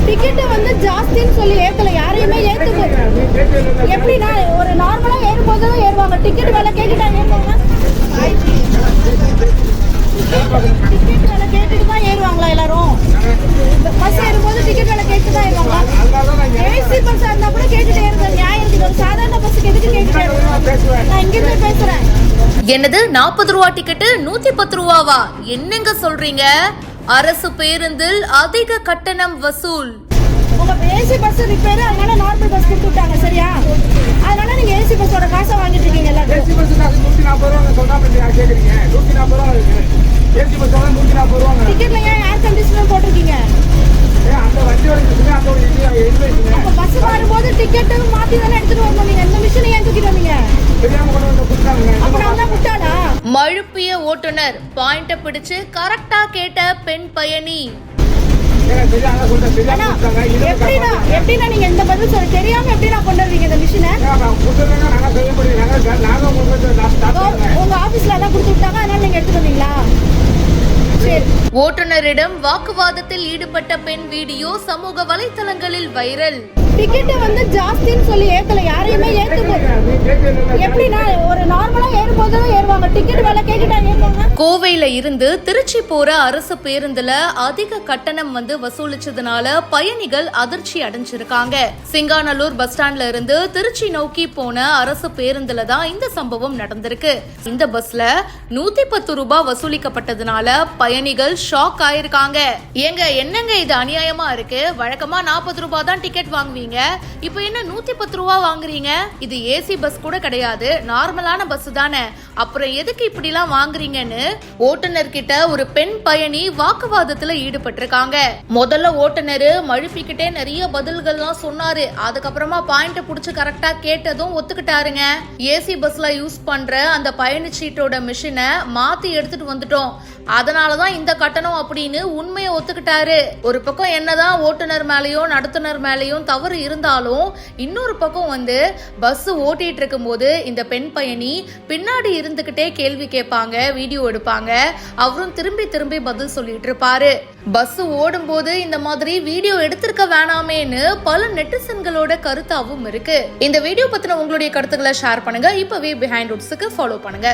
Ticket வந்து ஜாஸ்தின்னு சொல்லி ஏத்தல, யாரையுமே ஏத்துக்கு. எப்படின்னா ஒரு நார்மலா ஏறும்போது தான் ஏறுவாங்க. டிக்கெட் விலை கேட்டுட்டா ஏறுவாங்க. டிக்கெட் விலை கேட்டுட்டு தான் ஏறுவாங்களா எல்லாரும்? பஸ் ஏறும்போது டிக்கெட் விலை கேட்டு தான் ஏறுவாங்க. ஏசி பஸ் இருந்தா கூட கேட்டுட்டு ஏறுறது நியாயம் இருக்குது. ஒரு சாதாரண பஸ்ஸுக்கு எதுக்கு கேட்டுட்டு ஏறுவாங்க? நான் இங்கிருந்து பேசுறேன். என்னது 40 ரூபா டிக்கெட்டு 110 ரூபாவா? என்னங்க சொல்றீங்க? அரசு பேருந்தில் அதிக கட்டணம் வசூல். உங்க ஏசி பஸ் ரிப்பேர், அதனால நார்மல் பஸ் கொடுத்துட்டாங்க, சரியா? அதனால நீங்க ஏசி பஸ்ஸோட காசை வாங்கிட்டு இருக்கீங்க. எல்லாரும் ஏசி பஸ் காசு 140 ரூபா சொன்னா கேக்குறீங்க. 140 ரூபா இருக்கு. ஏசி பஸ் 140 ரூபா. டிக்கெட்ல ஏன் ஏர் கண்டிஷனர் போட்டிருக்கீங்க? அந்த வண்டியோட அப்ப பஸ் வரும்போது டிக்கெட் மாத்தி தானே எடுத்துட்டு வரணும். நீங்க இந்த மிஷினை ஏன் தூக்கிட்டு வந்தீங்க? தெரியாம கொண்டு வந்து கொடுத்தாங்க. அப்ப நான் தான் முட்டாளா? மழுப்பிய ஓட்டுநர் பாயிண்ட பிடிச்சு கரெக்டா கேட்ட பெண் பயணி. எப்படின்னா நீங்க இந்த பதில் சொல்ல தெரியாம எப்படின்னா கொண்டு வருவீங்க இந்த மிஷினை? உங்க ஆபீஸ்ல தான் கொடுத்து விட்டாங்க, அதனால நீங்க எடுத்துட்டு வந்தீங்களா? ஓட்டுநரிடம் வாக்குவாதத்தில் ஈடுபட்ட பெண் வீடியோ சமூக வலைத்தளங்களில் வைரல். டிக்கெட் வந்து ஜாஸ்தின்னு சொல்லி ஏத்தல, யாரையுமே ஏத்துக்கு. எப்படின்னா ஒரு நார்மலா ஏறும்போது தான் ஏறுவாங்க. டிக்கெட் விலை கேட்டுட்டா ஏறுவாங்க. கோவையில இருந்து திருச்சி போற அரசு பேருந்துல அதிக கட்டணம் வசூலிச்சதுனால பயணிகள் அதிர்ச்சி அடைஞ்சிருக்காங்க. சிங்காநல்லூர் பஸ் ஸ்டாண்ட்ல இருந்து திருச்சி நோக்கி போன அரசு பேருந்துல தான் இந்த சம்பவம் நடந்திருக்கு. இந்த பஸ்ல 110 ரூபாய் வசூலிக்கப்பட்டதுனால பயணிகள் ஷாக் ஆயிருக்காங்க. ஏங்க என்னங்க இது அநியாயமா இருக்கு? வழக்கமா 40 ரூபாய் தான் டிக்கெட் வாங்குவீங்க, இப்போ என்ன 110 ரூபாய் வாங்குறீங்க? இது ஏசி பஸ் கூட கிடையாது, நார்மலான பஸ் தானே, அப்புறம் எதுக்கு இப்படி எல்லாம் வாங்குறீங்கன்னு ஓட்டுநர் கிட்ட ஒரு பெண் பயணி வாக்குவாதத்துல ஈடுபட்டிருக்காங்க. முதல்ல ஓட்டுநர் மழுப்பிக்கிட்டே நிறைய பதில்கள்லாம் சொன்னாரு. அதுக்கப்புறமா பாயிண்ட் புடிச்சு கரெக்டா கேட்டதும் ஒத்துக்கிட்டாருங்க. ஏசி பஸ்ல யூஸ் பண்ற அந்த பயணிச்சீட்டோட மிஷினை மாத்தி எடுத்துட்டு வந்துட்டோம், அதனாலதான் இந்த கட்டணம் அப்படின்னு உண்மையை ஒத்துக்கிட்டாரு. ஒரு பக்கம் என்னதான் ஓட்டுநர் மேலயும் நடத்துனர் மேலயும் தவறு இருந்தாலும் இன்னொரு பக்கம் பஸ் ஓட்டிட்டு இருக்கும் போது இந்த பெண் பயணி பின்னாடி இருந்துகிட்டே கேள்வி கேட்பாங்க, வீடியோ எடுப்பாங்க. அவரும் திரும்பி திரும்பி பதில் சொல்லிட்டு இருப்பாரு. பஸ் ஓடும் போது இந்த மாதிரி வீடியோ எடுத்திருக்க வேணாமேன்னு பல நெட்டிசன்களோட கருத்தாவும் இருக்கு. இந்த வீடியோ பத்தின உங்களுடைய கருத்துக்களை ஷேர் பண்ணுங்க. இப்பவே பிஹைண்ட் ரூட்ஸ்க்கு ஃபாலோ பண்ணுங்க.